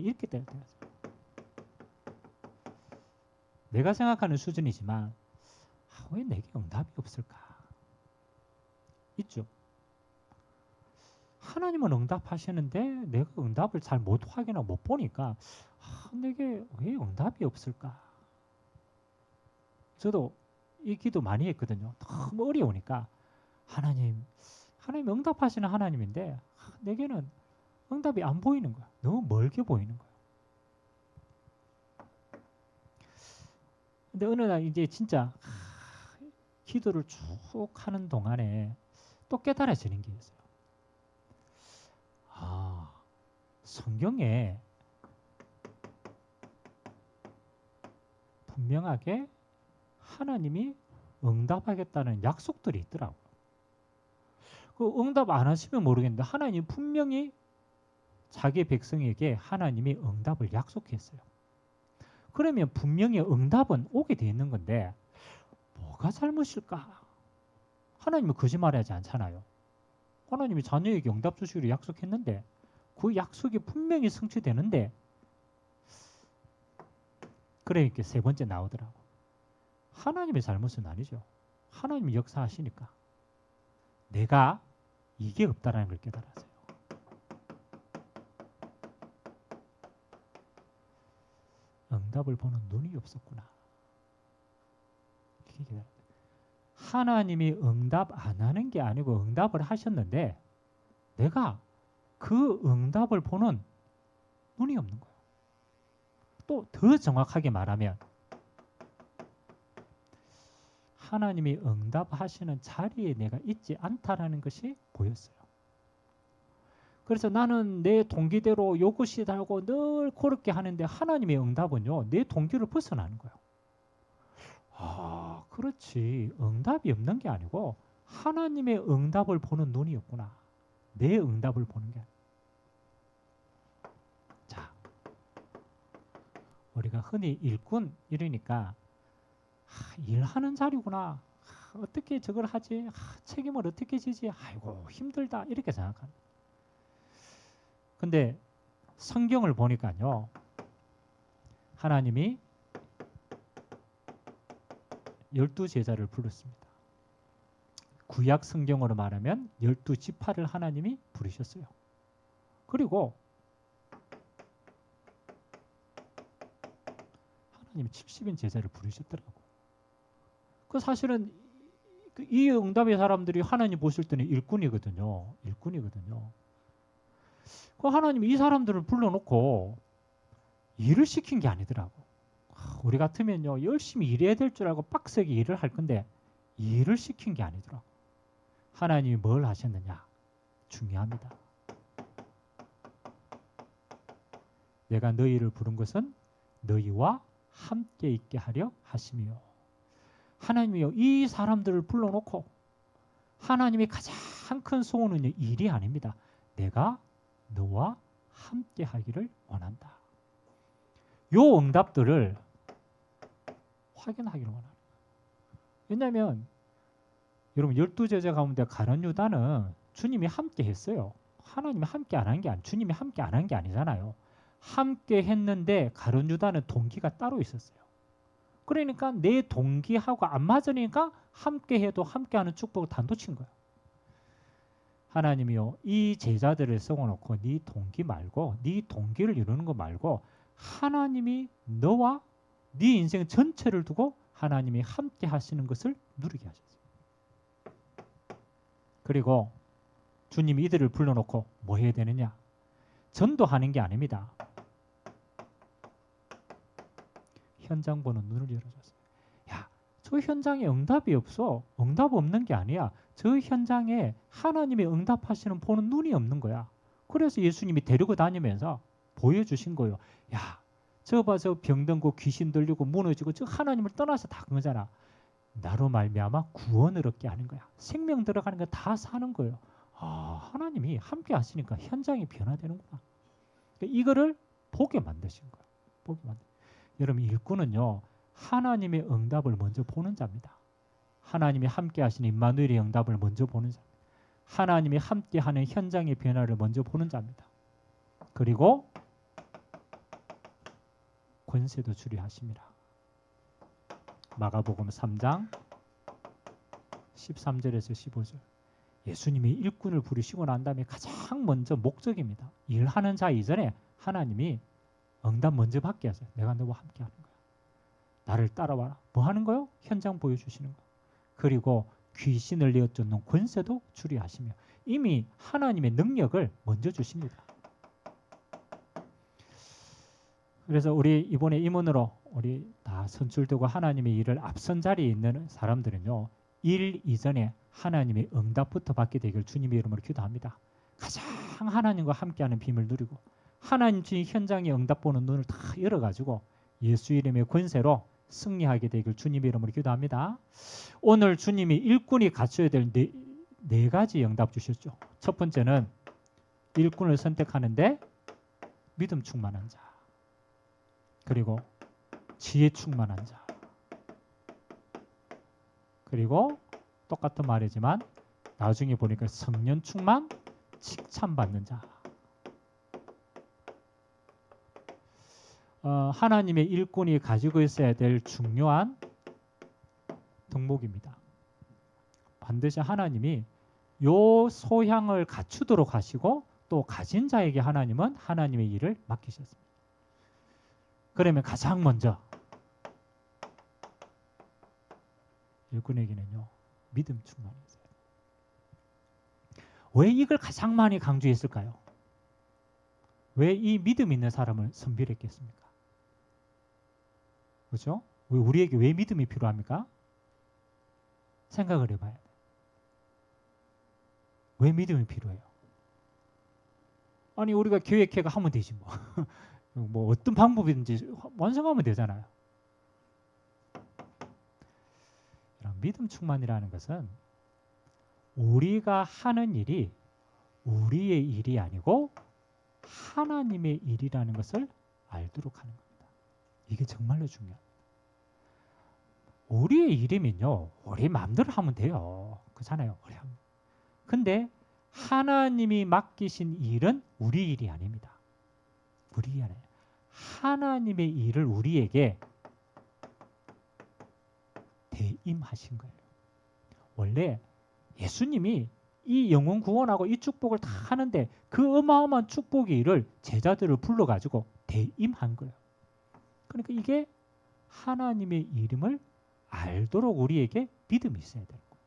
이렇게 돼야 돼요. 내가 생각하는 수준이지만 왜 내게 응답이 없을까? 있죠. 하나님은 응답하시는데 내가 응답을 잘 못 확인하고 못 보니까 내게 왜 응답이 없을까? 저도 이 기도 많이 했거든요. 너무 어려우니까 하나님 응답하시는 하나님인데 내게는 응답이 안 보이는 거야. 너무 멀게 보이는 거야. 근데 어느 날 이제 진짜 기도를 쭉 하는 동안에 또 깨달아지는 게 있어요. 성경에 분명하게 하나님이 응답하겠다는 약속들이 있더라고요. 그 응답 안 하시면 모르겠는데 하나님 분명히 자기 백성에게 하나님이 응답을 약속했어요. 그러면 분명히 응답은 오게 돼 있는 건데 뭐가 잘못일까? 하나님은 거짓말하지 않잖아요. 하나님이 자녀에게 응답 주시기로 약속했는데 그 약속이 분명히 성취되는데 그러니까 세 번째 나오더라고. 하나님의 잘못은 아니죠. 하나님이 역사하시니까 내가 이게 없다라는 걸 깨달았어요. 응답을 보는 눈이 없었구나. 하나님이 응답 안 하는 게 아니고 응답을 하셨는데 내가 그 응답을 보는 눈이 없는 거예요. 또 더 정확하게 말하면 하나님이 응답하시는 자리에 내가 있지 않다라는 것이 보였어요. 그래서 나는 내 동기대로 요것이 달고 늘 그렇게 하는데 하나님의 응답은요, 내 동기를 벗어나는 거예요. 그렇지. 응답이 없는 게 아니고 하나님의 응답을 보는 눈이 없구나. 내 응답을 보는 게. 자, 우리가 흔히 일꾼 이러니까 일하는 자리구나. 어떻게 저걸 하지? 책임을 어떻게 지지? 아이고 힘들다 이렇게 생각합니다. 근데 성경을 보니까요. 하나님이 12제자를 불렀습니다. 구약 성경으로 말하면 12지파를 하나님이 부르셨어요. 그리고 하나님이 70인 제자를 부르셨더라고. 그 사실은 이 응답의 사람들이 하나님 보실 때는 일꾼이거든요. 일꾼이거든요. 그 하나님이 이 사람들을 불러놓고 일을 시킨 게 아니더라고. 우리 같으면요 열심히 일해야 될 줄 알고 빡세게 일을 할 건데 일을 시킨 게 아니더라고. 하나님이 뭘 하셨느냐? 중요합니다. 내가 너희를 부른 것은 너희와 함께 있게 하려 하심이요. 하나님이요 이 사람들을 불러놓고 하나님이 가장 큰 소원은 일이 아닙니다. 내가 너와 함께 하기를 원한다. 요 응답들을 확인하기를 원하는 거예요. 왜냐하면 여러분 12제자 가운데 가룟 유다는 주님이 함께 했어요. 하나님이 함께 안 한 게 주님이 함께 안 한 게 아니잖아요. 함께 했는데 가룟 유다는 동기가 따로 있었어요. 그러니까 내 동기하고 안 맞으니까 함께 해도 함께하는 축복을 다 놓친 거예요. 하나님이요 이 제자들을 세워놓고 네 동기 말고 네 동기를 이루는 거 말고 하나님이 너와 네 인생 전체를 두고 하나님이 함께 하시는 것을 누리게 하셨어요. 그리고 주님이 이들을 불러놓고 뭐 해야 되느냐? 전도하는 게 아닙니다. 현장 보는 눈을 열어줬어요. 야, 저 현장에 응답이 없어. 응답 없는 게 아니야. 저 현장에 하나님이 응답하시는 보는 눈이 없는 거야. 그래서 예수님이 데리고 다니면서 보여주신 거예요. 야, 저 봐, 저 병든 거 귀신 들리고 무너지고 저 하나님을 떠나서 다 그런 거잖아. 나로 말미암아 구원을 얻게 하는 거야. 생명 들어가는 거 다 사는 거예요. 하나님이 함께 하시니까 현장이 변화되는구나. 이거를 보게 만드신 거예요. 보게 만드. 여러분 일꾼은요 하나님의 응답을 먼저 보는 자입니다. 하나님이 함께 하시는 임마누엘의 응답을 먼저 보는 자. 하나님이 함께하는 현장의 변화를 먼저 보는 자입니다. 그리고 권세도 주리 하심이라. 마가복음 3장 13절에서 15절. 예수님이 일꾼을 부르시고 난 다음에 가장 먼저 목적입니다. 일하는 자 이전에 하나님이 응답 먼저 받게 하세요. 내가 너와 함께 하는 거야. 나를 따라와라. 뭐 하는 거요? 현장 보여주시는 거야. 그리고 귀신을 내어쫓는 권세도 주리 하시며 이미 하나님의 능력을 먼저 주십니다. 그래서 우리 이번에 임원으로 우리 다 선출되고 하나님의 일을 앞선 자리에 있는 사람들은요. 일 이전에 하나님의 응답부터 받게 되길 주님의 이름으로 기도합니다. 가장 하나님과 함께하는 빔을 누리고 하나님 주신 현장의 응답 보는 눈을 다 열어가지고 예수 이름의 권세로 승리하게 되길 주님의 이름으로 기도합니다. 오늘 주님이 일꾼이 갖춰야 될 네 가지 응답 주셨죠. 첫 번째는 일꾼을 선택하는데 믿음 충만한 자, 그리고 지혜 충만한 자, 그리고 똑같은 말이지만 나중에 보니까 성령 충만, 칭찬받는 자. 하나님의 일꾼이 가지고 있어야 될 중요한 덕목입니다. 반드시 하나님이 요 소향을 갖추도록 하시고 또 가진 자에게 하나님은 하나님의 일을 맡기셨습니다. 그러면 가장 먼저 일꾼에게는요. 믿음 충만이 있어요. 왜 이걸 가장 많이 강조했을까요? 왜 이 믿음 있는 사람을 선별했겠습니까? 그렇죠? 우리에게 왜 믿음이 필요합니까? 생각을 해봐야 돼요. 왜 믿음이 필요해요? 아니 우리가 계획해가 하면 되지 뭐. 뭐 어떤 방법이든지 완성하면 되잖아요. 이런 믿음 충만이라는 것은 우리가 하는 일이 우리의 일이 아니고 하나님의 일이라는 것을 알도록 하는 겁니다. 이게 정말로 중요합니다. 우리의 일이면요. 우리 마음대로 하면 돼요. 그렇잖아요. 근데 하나님이 맡기신 일은 우리 일이 아닙니다. 우리 일이 아니에요. 하나님의 일을 우리에게 대임하신 거예요. 원래 예수님이 이 영혼 구원하고 이 축복을 다 하는데 그 어마어마한 축복의 일을 제자들을 불러가지고 대임한 거예요. 그러니까 이게 하나님의 이름을 알도록 우리에게 믿음이 있어야 되는 거예요.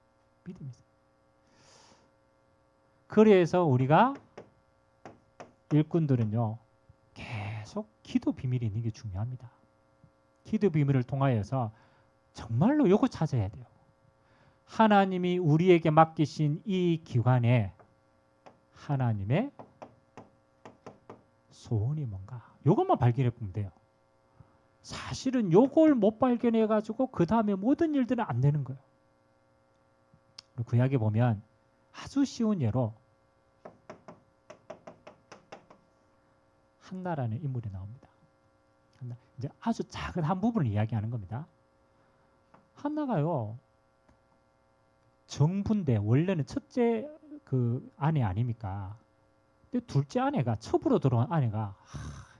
믿음이 있어요. 그래서 우리가 일꾼들은요. 계속 기도 비밀이 있는 게 중요합니다. 기도 비밀을 통하여서 정말로 이거 찾아야 돼요. 하나님이 우리에게 맡기신 이 기관에 하나님의 소원이 뭔가 이것만 발견해 보면 돼요. 사실은 이걸 못 발견해 가지고 그 다음에 모든 일들은 안 되는 거예요. 구약에 보면 아주 쉬운 예로 한나라는 인물이 나옵니다. 이제 아주 작은 한 부분을 이야기하는 겁니다. 한나가요. 정부인데 원래는 첫째 그 아내 아닙니까? 근데 둘째 아내가 첩으로 들어온 아내가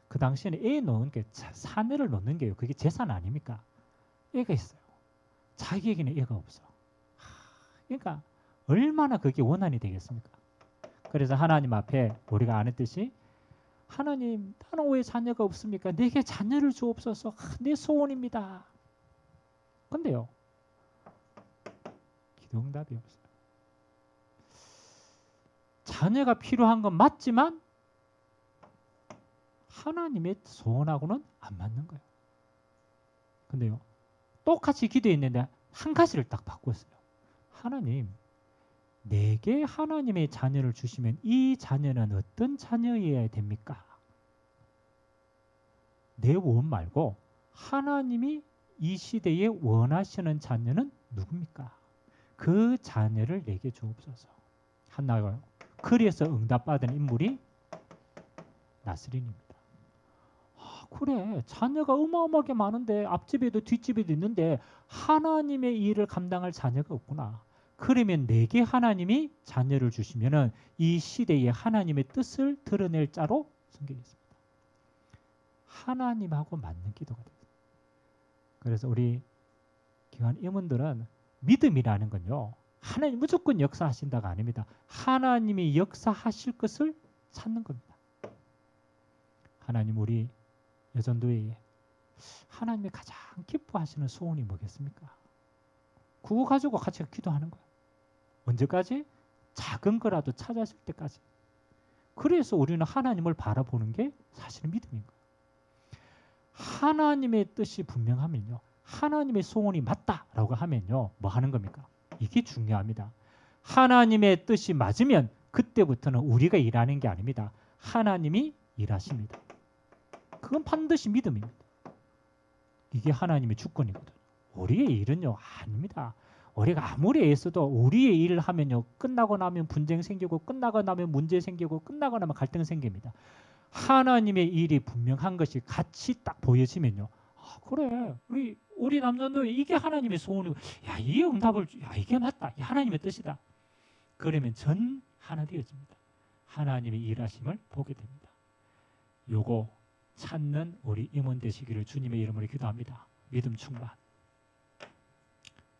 그 당시에는 애 놓은 게 사내를 놓는 게요. 그게 재산 아닙니까? 애가 있어요. 자기에게는 애가 없어. 그러니까 얼마나 그게 원한이 되겠습니까? 그래서 하나님 앞에 우리가 아는 뜻이 하나님 나는 왜 자녀가 없습니까? 내게 자녀를 주옵소서. 내 소원입니다. 근데요. 기도 응답이 없어요. 자녀가 필요한 건 맞지만 하나님의 소원하고는 안 맞는 거예요. 근데요. 똑같이 기도했는데 한 가지를 딱 바꿨어요. 하나님 내게 하나님의 자녀를 주시면 이 자녀는 어떤 자녀여야 됩니까? 내 원 말고 하나님이 이 시대에 원하시는 자녀는 누굽니까? 그 자녀를 내게 주옵소서. 한나가 그래서 응답받은 인물이 나스린입니다. 그래 자녀가 어마어마하게 많은데 앞집에도 뒷집에도 있는데 하나님의 일을 감당할 자녀가 없구나. 그러면 내게 하나님이 자녀를 주시면은 이 시대에 하나님의 뜻을 드러낼 자로 섬기겠습니다. 하나님하고 맞는 기도가 돼요. 그래서 우리 귀한 임원들은 믿음이라는 건요, 하나님 무조건 역사하신다가 아닙니다. 하나님이 역사하실 것을 찾는 겁니다. 하나님, 우리 여전도회에 하나님이 가장 기뻐하시는 소원이 뭐겠습니까? 그거 가지고 같이 기도하는 거예요. 언제까지? 작은 거라도 찾아질 때까지. 그래서 우리는 하나님을 바라보는 게 사실은 믿음인 거예요. 하나님의 뜻이 분명하면요, 하나님의 소원이 맞다라고 하면요, 뭐 하는 겁니까? 이게 중요합니다. 하나님의 뜻이 맞으면 그때부터는 우리가 일하는 게 아닙니다. 하나님이 일하십니다. 그건 반드시 믿음입니다. 이게 하나님의 주권이거든요. 우리의 일은요, 아닙니다. 우리가 아무리 애써도 우리의 일을 하면요, 끝나고 나면 분쟁 생기고, 끝나고 나면 문제 생기고, 끝나고 나면 갈등 생깁니다. 하나님의 일이 분명한 것이 같이 딱 보여지면요, 아, 그래, 우리 남자도 이게 하나님의 소원이고, 야, 이 응답을, 야, 이게 맞다, 이 하나님의 뜻이다. 그러면 전 하나 되어집니다. 하나님의 일하심을 보게 됩니다. 요거 찾는 우리 임원 되시기를 주님의 이름으로 기도합니다. 믿음 충만.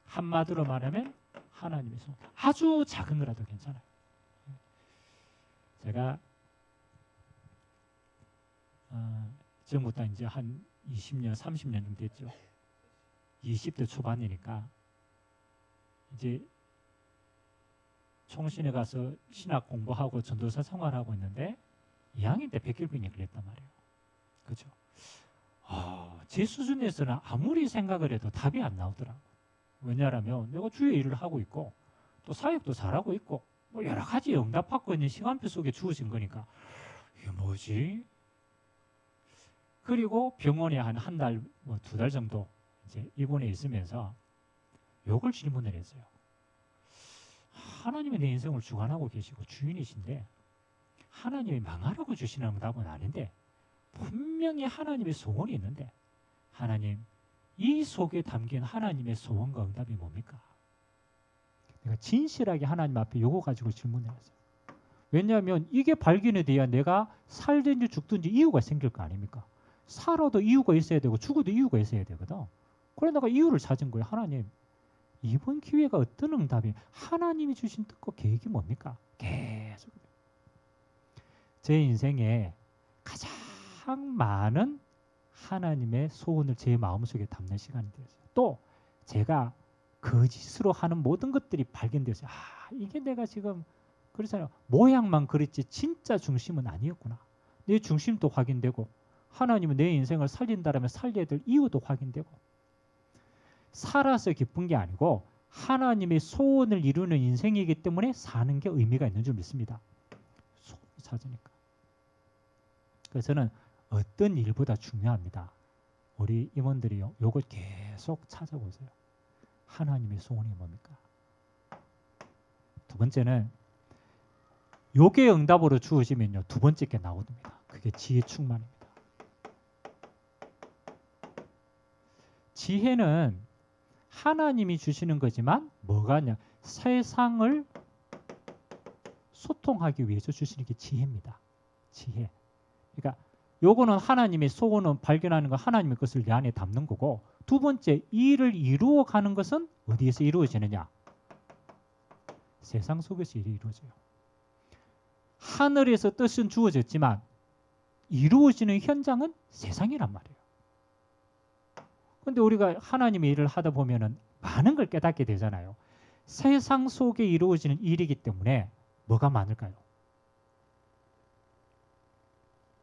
한마디로 말하면 하나님의 소원. 아주 작은 거라도 괜찮아요. 제가 지금부터 이제 한 20년, 30년 좀 됐죠. 20대 초반이니까 이제 총신에 가서 신학 공부하고 전도사 생활하고 있는데 2학년 때 백혈병이 걸렸단 말이에요. 그렇죠? 제 수준에서는 아무리 생각을 해도 답이 안 나오더라고요. 왜냐하면 내가 주의 일을 하고 있고 또 사역도 잘하고 있고 뭐 여러 가지 응답받고 있는 시간표 속에 주어진 거니까 이게 뭐지? 그리고 병원에 한 달, 뭐 2달 정도 이제 입원해 있으면서 요걸 질문을 했어요. 하나님이 내 인생을 주관하고 계시고 주인이신데 하나님이 망하라고 주시는 응답은 아닌데 분명히 하나님의 소원이 있는데 하나님, 이 속에 담긴 하나님의 소원과 응답이 뭡니까? 내가 진실하게 하나님 앞에 요거 가지고 질문을 했어요. 왜냐하면 이게 발견이 돼야 내가 살든지 죽든지 이유가 생길 거 아닙니까? 살아도 이유가 있어야 되고 죽어도 이유가 있어야 되거든. 그래서 내가 이유를 찾은 거예요. 하나님, 이번 기회가 어떤 응답이, 하나님이 주신 뜻과 계획이 뭡니까? 계속 제 인생에 가장 많은 하나님의 소원을 제 마음속에 담는 시간이 되었어요. 또 제가 거짓으로 하는 모든 것들이 발견되었어요. 이게 내가 지금 그렇잖아요. 모양만 그랬지 진짜 중심은 아니었구나. 내 중심도 확인되고 하나님은 내 인생을 살린다라면 살려야 될 이유도 확인되고 살아서 기쁜 게 아니고 하나님의 소원을 이루는 인생이기 때문에 사는 게 의미가 있는 줄 믿습니다. 소원을 찾으니까. 그래서 저는 어떤 일보다 중요합니다. 우리 임원들이요, 요걸 계속 찾아보세요. 하나님의 소원이 뭡니까? 두 번째는 요게 응답으로 주어지면요, 두 번째 게 나옵니다. 그게 지혜 충만입니다. 지혜는 하나님이 주시는 거지만 뭐가냐? 세상을 소통하기 위해서 주시는 게 지혜입니다. 지혜. 그러니까 요거는 하나님의 소원을 발견하는 거, 하나님의 것을 내 안에 담는 거고, 두 번째, 일을 이루어가는 것은 어디에서 이루어지느냐? 세상 속에서 일이 이루어져요. 하늘에서 뜻은 주어졌지만 이루어지는 현장은 세상이란 말이에요. 그런데 우리가 하나님의 일을 하다 보면은 많은 걸 깨닫게 되잖아요. 세상 속에 이루어지는 일이기 때문에 뭐가 많을까요?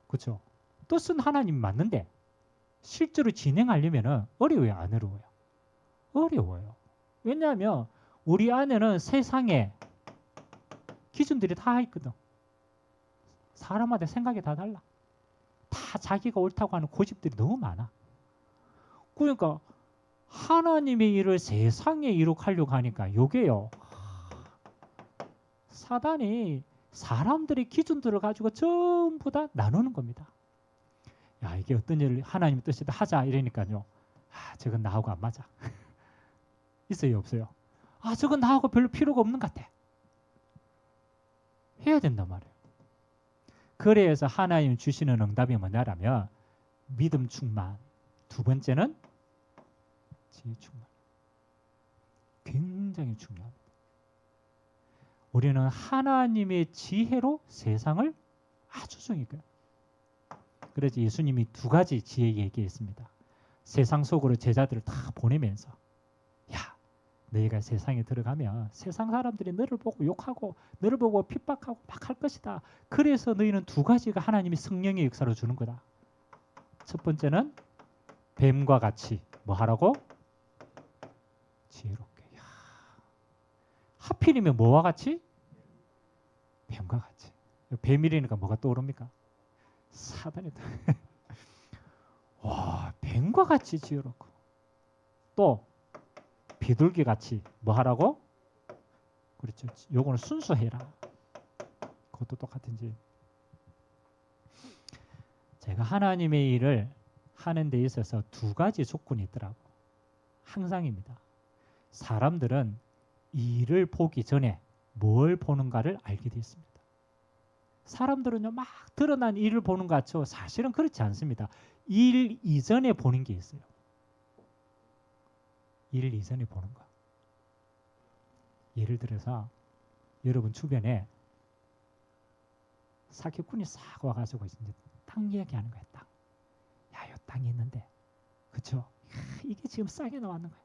그렇죠? 뜻은 하나님이 맞는데 실제로 진행하려면 어려워요, 안 어려워요? 어려워요. 왜냐하면 우리 안에는 세상에 기준들이 다 있거든. 사람마다 생각이 다 달라. 다 자기가 옳다고 하는 고집들이 너무 많아. 그러니까 하나님의 일을 세상에 이룩하려고 하니까 요게요, 사단이 사람들의 기준들을 가지고 전부 다 나누는 겁니다. 야, 이게 어떤 일을 하나님의 뜻이다 하자 이러니까요, 저건 나하고 안 맞아. 있어요, 없어요? 저건 나하고 별로 필요가 없는 것 같아. 해야 된단 말이에요. 그래서 하나님 주시는 응답이 뭐냐라면 믿음 충만. 두 번째는 지혜 충만. 굉장히 중요합니다. 우리는 하나님의 지혜로 세상을 아주 정의해요. 그래서 예수님이 두 가지 지혜 얘기했습니다. 세상 속으로 제자들을 다 보내면서 야, 너희가 세상에 들어가면 세상 사람들이 너를 보고 욕하고 너를 보고 핍박하고 막 할 것이다. 그래서 너희는 두 가지가 하나님이 성령의 역사로 주는 거다. 첫 번째는 뱀과 같이 뭐 하라고? 지혜롭게. 야, 하필이면 뭐와 같이? 뱀과 같이. 뱀이라니까 뭐가 떠오릅니까? 사단이 와, 뱀과 같이 지혜롭고 또 비둘기 같이 뭐 하라고? 그렇죠. 요거는 순수해라. 그것도 똑같은지. 제가 하나님의 일을 하는 데 있어서 두 가지 조건이 있더라고. 항상입니다. 사람들은 일을 보기 전에 뭘 보는가를 알게 되어 있습니다. 사람들은요 막 드러난 일을 보는 것 같죠. 사실은 그렇지 않습니다. 일 이전에 보는 게 있어요. 일 이전에 보는 거. 예를 들어서 여러분 주변에 사기꾼이 싹 와가지고 이제 땅 이야기하는 거야. 땅. 야, 요 땅이 있는데, 그렇죠? 이게 지금 싸게 나왔는 거야.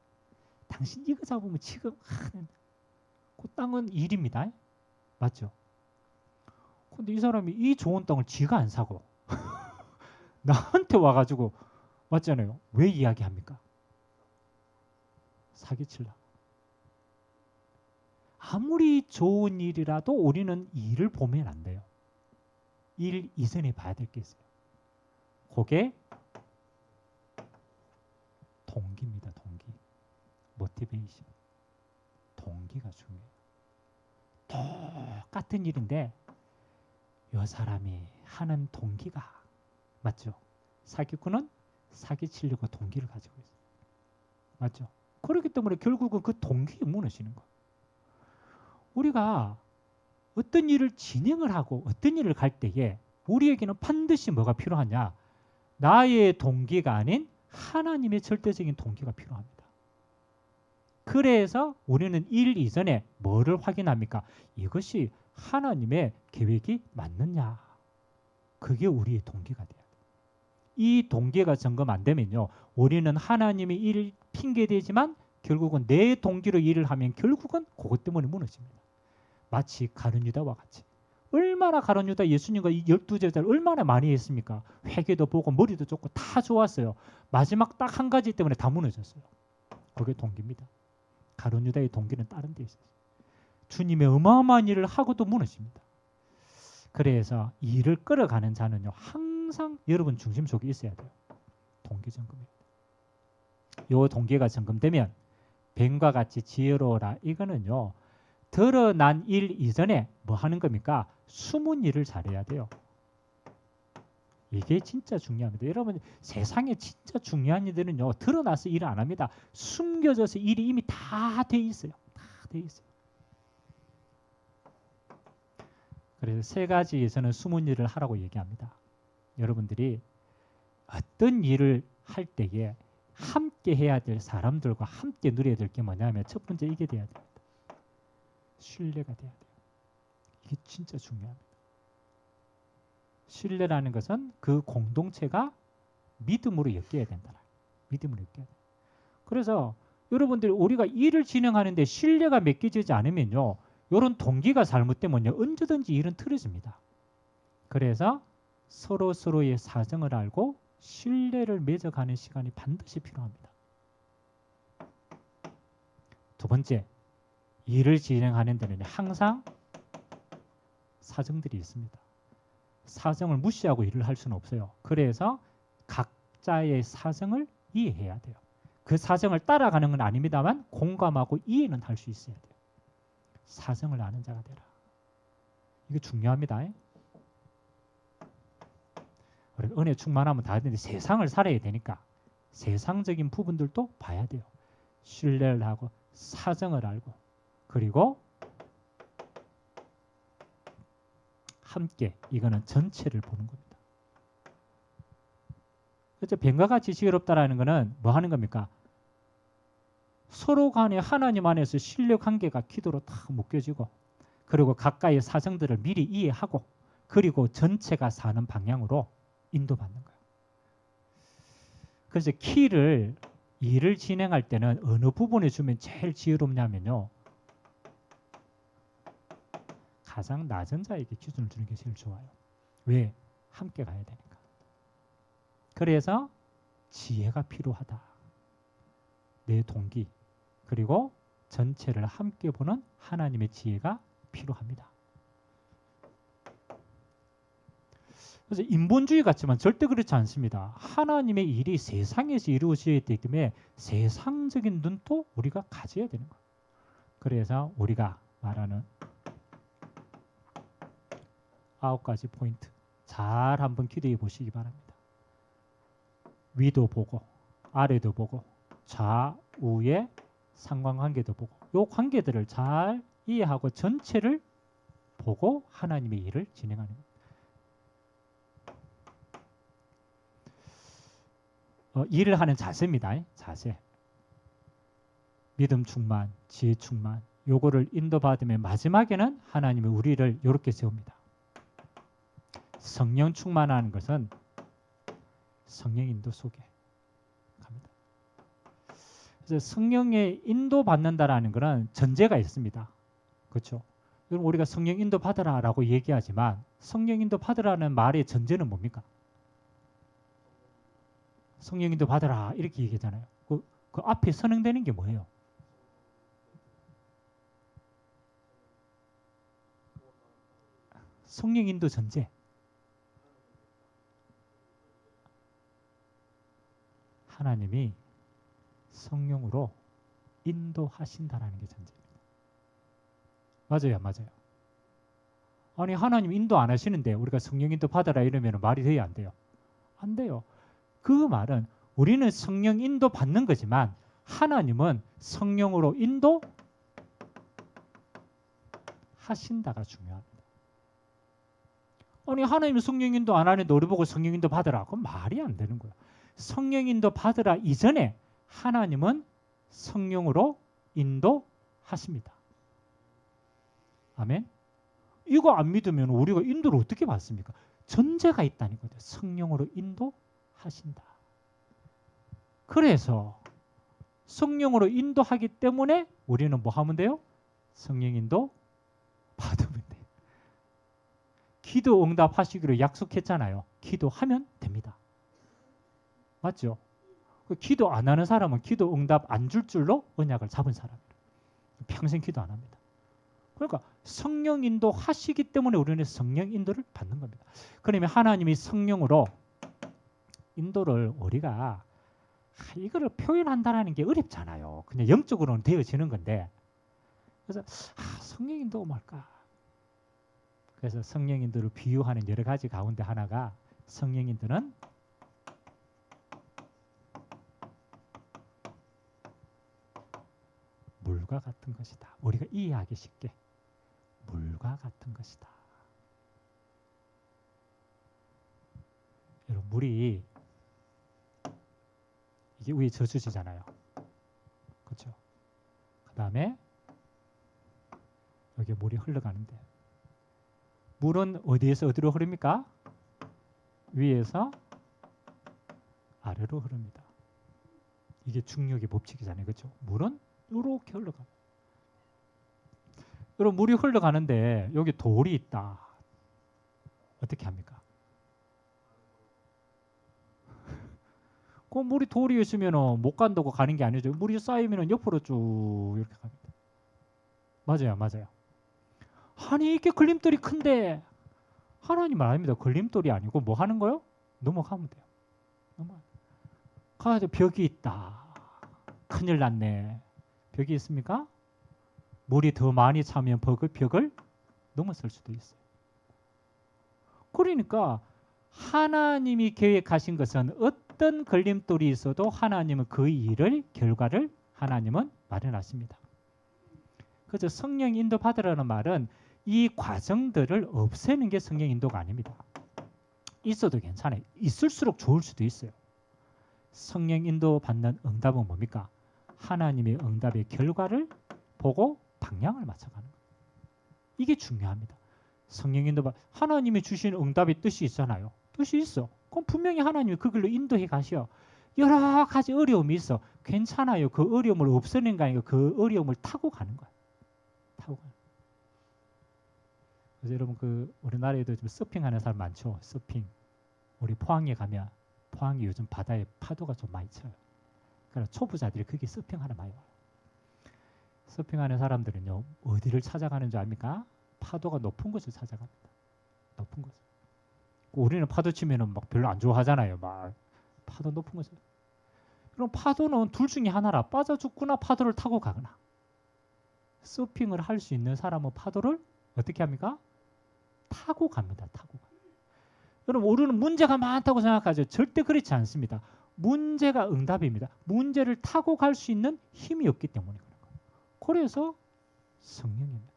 당신 이거 잡으면 지금 그 땅은 일입니다. 맞죠? 근데 이 사람이 이 좋은 땅을 지가 안 사고 나한테 와가지고 맞잖아요. 왜 이야기합니까? 사기칠라. 아무리 좋은 일이라도 우리는 일을 보면 안 돼요. 일 이전에 봐야 될 게 있어요. 그게 동기입니다. 동기. 모티베이션. 동기가 중요해요. 똑같은 일인데 이 사람이 하는 동기가 맞죠? 사기꾼은 사기치려고 동기를 가지고 있어요. 맞죠? 그렇기 때문에 결국은 그 동기에 무너지는 거예요. 우리가 어떤 일을 진행을 하고 어떤 일을 갈 때에 우리에게는 반드시 뭐가 필요하냐? 나의 동기가 아닌 하나님의 절대적인 동기가 필요합니다. 그래서 우리는 일 이전에 뭐를 확인합니까? 이것이 하나님의 계획이 맞느냐? 그게 우리의 동기가 돼야 돼요. 이 동기가 점검 안 되면요. 우리는 하나님의 일을 핑계대지만 결국은 내 동기로 일을 하면 결국은 그것 때문에 무너집니다. 마치 가룟 유다와 같이. 얼마나 가룟 유다 예수님과 이 12제자를 얼마나 많이 했습니까? 회개도 보고 머리도 좋고 다 좋았어요. 마지막 딱 한 가지 때문에 다 무너졌어요. 그게 동기입니다. 가룟 유다의 동기는 다른 데 있어요. 주님의 어마어마한 일을 하고도 무너집니다. 그래서 일을 끌어가는 자는요. 항상 여러분 중심 속에 있어야 돼요. 동기 점검입니다. 요 동기가 점검되면 뱀과 같이 지혜로워라. 이거는요. 드러난 일 이전에 뭐 하는 겁니까? 숨은 일을 잘해야 돼요. 이게 진짜 중요합니다. 여러분 세상에 진짜 중요한 일들은요. 드러나서 일을 안 합니다. 숨겨져서 일이 이미 다 돼 있어요. 다 돼 있어요. 그래서 세 가지에서는 숨은 일을 하라고 얘기합니다. 여러분들이 어떤 일을 할 때에 함께 해야 될 사람들과 함께 누려야 될 게 뭐냐면 첫 번째 이게 돼야 됩니다. 신뢰가 돼야 돼요. 이게 진짜 중요합니다. 신뢰라는 것은 그 공동체가 믿음으로 엮여야 된다. 믿음으로 엮여야 돼요. 그래서 여러분들이 우리가 일을 진행하는데 신뢰가 맺혀지지 않으면요. 이런 동기가 잘못되면요. 언제든지 일은 틀어집니다. 그래서 서로의 사정을 알고 신뢰를 맺어가는 시간이 반드시 필요합니다. 두 번째, 일을 진행하는 데는 항상 사정들이 있습니다. 사정을 무시하고 일을 할 수는 없어요. 그래서 각자의 사정을 이해해야 돼요. 그 사정을 따라가는 건 아닙니다만 공감하고 이해는 할 수 있어야 돼요. 사정을 아는 자가 되라. 이게 중요합니다. 우리가 은혜 충만하면 다 되는데 세상을 살아야 되니까 세상적인 부분들도 봐야 돼요. 신뢰를 하고 사정을 알고 그리고 함께 이거는 전체를 보는 겁니다. 그래서 뱀과 같이 지혜롭다라는 것은 뭐 하는 겁니까? 서로 간에 하나님 안에서 신뢰 관계가 기도로 딱 묶여지고, 그리고 각각의 사정들을 미리 이해하고, 그리고 전체가 사는 방향으로 인도받는 거예요. 그래서 키를 일을 진행할 때는 어느 부분에 주면 제일 지혜롭냐면요, 가장 낮은 자에게 기준을 주는 게 제일 좋아요. 왜? 함께 가야 되니까. 그래서 지혜가 필요하다. 내 동기, 그리고 전체를 함께 보는 하나님의 지혜가 필요합니다. 그래서 인본주의 같지만 절대 그렇지 않습니다. 하나님의 일이 세상에서 이루어져야 되기 때문에 세상적인 눈도 우리가 가져야 되는 거예요. 그래서 우리가 말하는 9가지 포인트 잘 한번 기도해 보시기 바랍니다. 위도 보고 아래도 보고 좌우의 상관관계도 보고, 이 관계들을 잘 이해하고 전체를 보고 하나님의 일을 진행하는 겁니다. 일을 하는 자세입니다. 자세. 믿음 충만, 지혜 충만, 요거를 인도받으면 마지막에는 하나님이 우리를 이렇게 세웁니다. 성령 충만하는 것은 성령 인도 속에 갑니다. 그래서 성령의 인도 받는다라는 것은 전제가 있습니다. 그렇죠? 여러분, 우리가 성령 인도 받으라라고 얘기하지만 성령 인도 받으라는 말의 전제는 뭡니까? 성령 인도 받으라 이렇게 얘기하잖아요. 그 앞에 선행되는 게 뭐예요? 성령 인도 전제. 하나님이 성령으로 인도하신다라는 게 전제입니다. 맞아요, 맞아요. 아니, 하나님 인도 안 하시는데 우리가 성령 인도 받아라 이러면 말이 돼요, 안 돼요? 안 돼요. 그 말은 우리는 성령 인도 받는 거지만 하나님은 성령으로 인도 하신다가 중요합니다. 아니, 하나님은 성령 인도 안 하는데 우리 보고 성령 인도 받으라. 그건 말이 안 되는 거예요. 성령 인도 받으라 이전에 하나님은 성령으로 인도하십니다. 아멘. 이거 안 믿으면 우리가 인도를 어떻게 받습니까? 전제가 있다는 거죠. 성령으로 인도하신다. 그래서 성령으로 인도하기 때문에 우리는 뭐 하면 돼요? 성령 인도 받으면 돼요. 기도 응답하시기로 약속했잖아요. 기도하면 됩니다. 맞죠? 기도 안 하는 사람은 기도 응답 안 줄 줄로 언약을 잡은 사람이에요. 평생 기도 안 합니다. 그러니까 성령 인도 하시기 때문에 우리는 성령 인도를 받는 겁니다. 그러면 하나님이 성령으로 인도를 우리가 이거를 표현한다는 게 어렵잖아요. 그냥 영적으로는 되어지는 건데, 그래서 성령 인도가 뭘까? 그래서 성령 인도를 비유하는 여러 가지 가운데 하나가, 성령 인도는 물과 같은 것이다. 우리가 이해하기 쉽게 물과 같은 것이다. 여러분, 물이 이게 위에 저수지잖아요. 그렇죠? 그 다음에 여기 물이 흘러가는데, 물은 어디에서 어디로 흐릅니까? 위에서 아래로 흐릅니다. 이게 중력의 법칙이잖아요. 그렇죠? 물은 이렇게 흘러가. 여러분, 물이 흘러가는데 여기 돌이 있다. 어떻게 합니까? 그 물이 돌이 있으면 못 간다고 가는 게 아니죠. 물이 쌓이면 옆으로 쭉 이렇게 갑니다. 맞아요, 맞아요. 아니, 이게 걸림돌이 큰데, 하나님 아닙니다. 걸림돌이 아니고 뭐 하는 거요? 넘어가면 돼요. 가서 벽이 있다. 큰일 났네. 벽이 있습니까? 물이 더 많이 차면 벽을 넘어설 수도 있어요. 그러니까 하나님이 계획하신 것은 어떤 걸림돌이 있어도 하나님은 그 일을, 결과를 하나님은 마련하십니다. 그래서 성령 인도 받으라는 말은 이 과정들을 없애는 게 성령 인도가 아닙니다. 있어도 괜찮아요. 있을수록 좋을 수도 있어요. 성령 인도 받는 응답은 뭡니까? 하나님의 응답의 결과를 보고 방향을 맞춰가는 거예요. 이게 중요합니다. 성령 인도 하나님이 주신 응답의 뜻이 있잖아요. 뜻이 있어. 그럼 분명히 하나님이 그 길로 인도해 가셔. 여러 가지 어려움이 있어. 괜찮아요. 그 어려움을 없애는 게 아니고 그 어려움을 타고 가는 거야. 타고 가는 거야. 그래서 여러분 그 우리나라에도 좀 서핑하는 사람 많죠. 서핑. 우리 포항에 가면 포항이 요즘 바다에 파도가 좀 많이 쳐요. 그러니까 초보자들이 거기 서핑하러 많이 와요. 서핑하는 사람들은요 어디를 찾아가는 줄 압니까? 파도가 높은 곳을 찾아갑니다. 높은 곳. 우리는 파도 치면은 막 별로 안 좋아하잖아요. 막 파도 높은 곳을. 그럼 파도는 둘 중에 하나라. 빠져 죽거나 파도를 타고 가거나. 서핑을 할 수 있는 사람은 파도를 어떻게 합니까? 타고 갑니다. 타고 가. 여러분 우리는 문제가 많다고 생각하죠. 절대 그렇지 않습니다. 문제가 응답입니다. 문제를 타고 갈 수 있는 힘이 없기 때문에 그런 거예요. 그래서 성령입니다.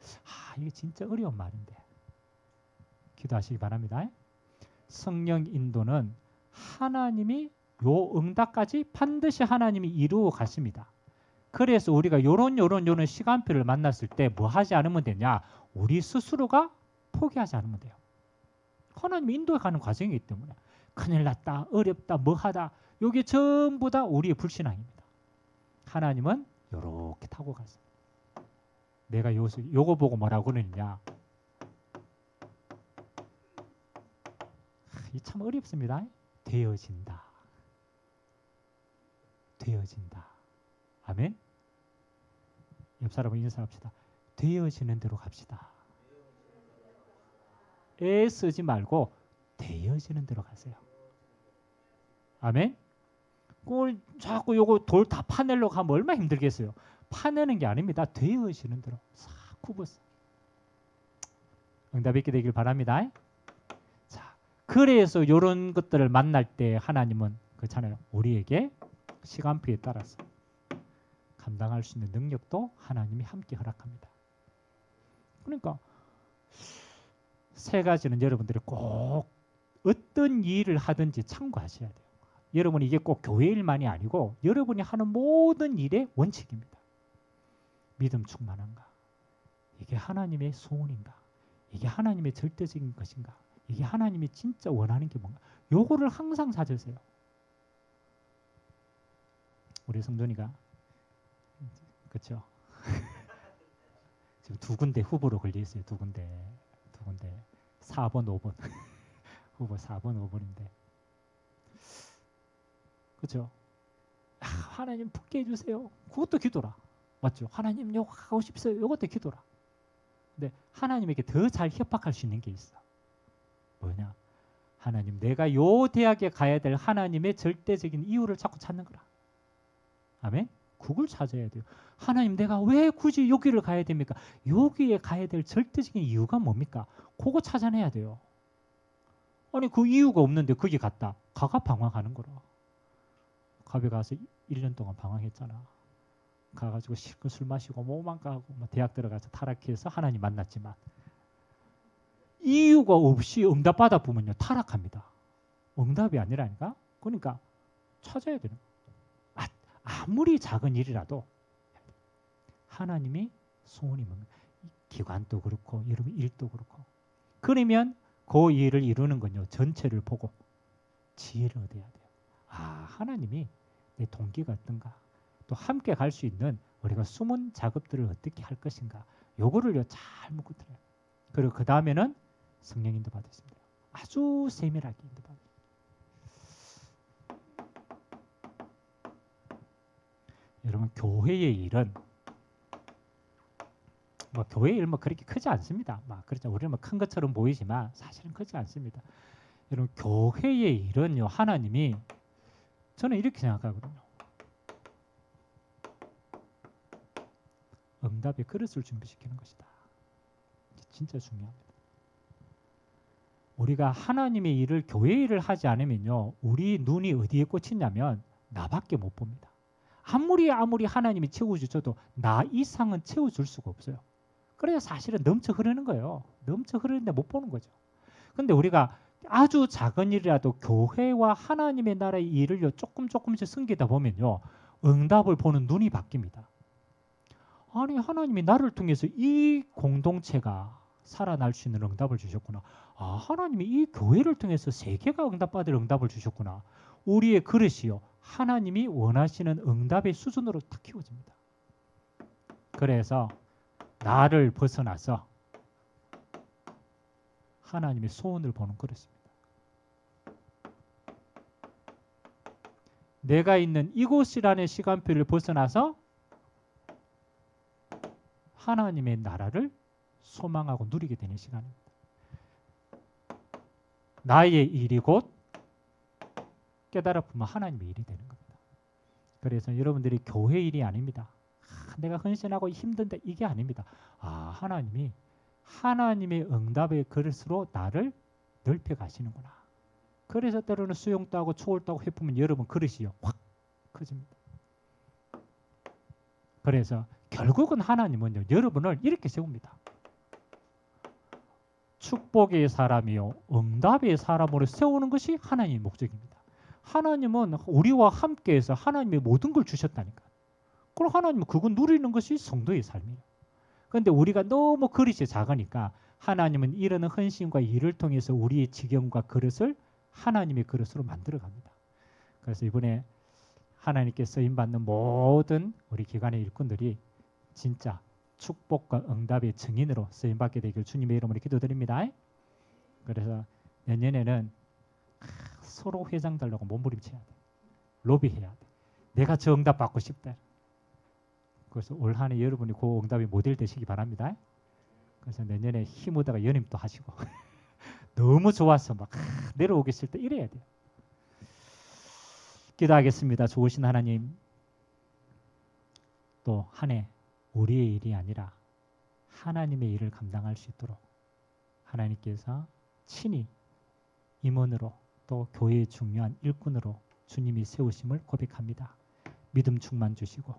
이게 진짜 어려운 말인데 기도하시기 바랍니다. 성령 인도는 하나님이 요 응답까지 반드시 하나님이 이루어 가십니다. 그래서 우리가 요런 시간표를 만났을 때 뭐 하지 않으면 되냐? 우리 스스로가 포기하지 않으면 돼요. 하나님이 인도해 가는 과정이기 때문에 큰일 났다, 어렵다, 뭐하다 요게 전부 다 우리의 불신앙입니다. 하나님은 요렇게 타고 가세요. 내가 요거 보고 뭐라고 그러느냐? 이 참 어렵습니다. 되어진다. 되어진다. 아멘. 옆 사람과 인사합시다. 되어지는 대로 갑시다. 애 쓰지 말고 되어지는 대로 가세요. 아멘. 그걸 자꾸 요거 돌 다 파내려고 하면 얼마나 힘들겠어요. 파내는 게 아닙니다. 되어지는 대로 싹 굽어서 응답 있게 되길 바랍니다. 자, 그래서 이런 것들을 만날 때 하나님은 그렇잖아요. 우리에게 시간표에 따라서 감당할 수 있는 능력도 하나님이 함께 허락합니다. 그러니까 세 가지는 여러분들이 꼭 어떤 일을 하든지 참고하셔야 돼요. 여러분 이게 꼭 교회 일만이 아니고 여러분이 하는 모든 일의 원칙입니다. 믿음 충만한가? 이게 하나님의 소원인가? 이게 하나님의 절대적인 것인가? 이게 하나님이 진짜 원하는 게 뭔가? 요거를 항상 찾으세요. 우리 성돈이가 그렇죠? 지금 두 군데 후보로 걸려 있어요. 두 군데 4번, 5번 후보 4번, 5번인데 그렇죠? 하나님 붙게 해주세요. 그것도 기도라. 맞죠? 하나님 요거 하고 싶어요. 요것도 기도라. 근데 하나님에게 더 잘 협박할 수 있는 게 있어. 뭐냐? 하나님 내가 요 대학에 가야 될 하나님의 절대적인 이유를 자꾸 찾는 거라. 아멘? 그걸 찾아야 돼요. 하나님 내가 왜 굳이 여기를 가야 됩니까? 여기에 가야 될 절대적인 이유가 뭡니까? 그거 찾아내야 돼요. 아니 그 이유가 없는데 거기 갔다. 가가 방황하는 거라. 갑에 가서 1년 동안 방황했잖아. 가가지고 실컷 술 마시고 뭐만 가고 뭐 대학 들어가서 타락해서 하나님 만났지만 이유가 없이 응답 받아 보면요 타락합니다. 응답이 아니라니까. 그러니까 찾아야 되는 거예요. 아무리 작은 일이라도 하나님이 소원이 뭡니까? 기관도 그렇고 여러분 일도 그렇고 그러면 그 일을 이루는 건요 전체를 보고 지혜를 얻어야 돼요. 하나님이 내 동기가 어떤가 또 함께 갈 수 있는 우리가 숨은 작업들을 어떻게 할 것인가 요거를요 잘 묻고 들어요. 그리고 그 다음에는 성령 인도 받으십니다. 아주 세밀하게 인도 받아요. 여러분 교회의 일은 뭐 교회 일 뭐 그렇게 크지 않습니다. 그렇죠. 우리는 뭐 큰 것처럼 보이지만 사실은 크지 않습니다. 여러분 교회의 일은요 하나님이 저는 이렇게 생각하거든요. 응답의 그릇을 준비시키는 것이다. 진짜 중요합니다. 우리가 하나님의 일을 교회 일을 하지 않으면요 우리 눈이 어디에 꽂히냐면 나밖에 못 봅니다. 아무리 하나님이 채워주셔도 나 이상은 채워줄 수가 없어요. 그래서 사실은 넘쳐 흐르는 거예요. 넘쳐 흐르는데 못 보는 거죠. 근데 우리가 아주 작은 일이라도 교회와 하나님의 나라의 일을 조금씩 섬기다 보면요, 응답을 보는 눈이 바뀝니다. 아니, 하나님이 나를 통해서 이 공동체가 살아날 수 있는 응답을 주셨구나. 아, 하나님이 이 교회를 통해서 세계가 응답받을 응답을 주셨구나. 우리의 그릇이요, 하나님이 원하시는 응답의 수준으로 딱 키워집니다. 그래서 나를 벗어나서 하나님의 소원을 보는 그릇입니다. 내가 있는 이곳이라는 시간표를 벗어나서 하나님의 나라를 소망하고 누리게 되는 시간입니다. 나의 일이 곧 깨달아 보면 하나님의 일이 되는 겁니다. 그래서 여러분들이 교회 일이 아닙니다. 내가 헌신하고 힘든데 이게 아닙니다. 하나님이 하나님의 응답의 그릇으로 나를 넓혀 가시는구나. 그래서 때로는 수용도 하고 초월도 하고 해보면 여러분 그릇이요, 확 커집니다. 그래서 결국은 하나님은요, 여러분을 이렇게 세웁니다. 축복의 사람이요, 응답의 사람으로 세우는 것이 하나님의 목적입니다. 하나님은 우리와 함께해서 하나님의 모든 걸 주셨다니까. 그럼 하나님은 그거 누리는 것이 성도의 삶이에요. 그런데 우리가 너무 그릇이 작으니까 하나님은 이런 헌신과 일을 통해서 우리의 지경과 그릇을 하나님의 그릇으로 만들어갑니다. 그래서 이번에 하나님께 쓰임받는 모든 우리 기관의 일꾼들이 진짜 축복과 응답의 증인으로 쓰임받게 되길 주님의 이름으로 기도드립니다. 그래서 내년에는 서로 회장 달라고 몸부림쳐야 돼. 로비해야 돼. 내가 저 응답 받고 싶다. 그래서 올 한 해 여러분이 그 응답의 모델 되시기 바랍니다. 그래서 내년에 힘 얻다가 연임도 하시고 너무 좋아서 막 내려오기 싫을 때 이래야 돼요. 기도하겠습니다. 좋으신 하나님, 또 한 해 우리의 일이 아니라 하나님의 일을 감당할 수 있도록 하나님께서 친히 임원으로 또 교회의 중요한 일꾼으로 주님이 세우심을 고백합니다. 믿음 충만 주시고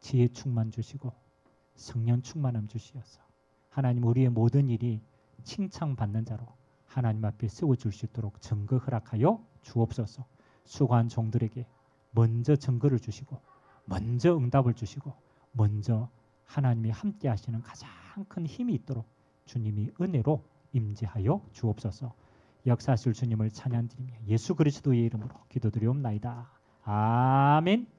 지혜 충만 주시고 성령 충만함 주시어서 하나님 우리의 모든 일이 칭찬받는 자로 하나님 앞에 세워줄 수 있도록 증거 허락하여 주옵소서. 수고한 종들에게 먼저 증거를 주시고 먼저 응답을 주시고 먼저 하나님이 함께 하시는 가장 큰 힘이 있도록 주님이 은혜로 임재하여 주옵소서. 역사하실 주님을 찬양드리며 예수 그리스도의 이름으로 기도드리옵나이다. 아멘.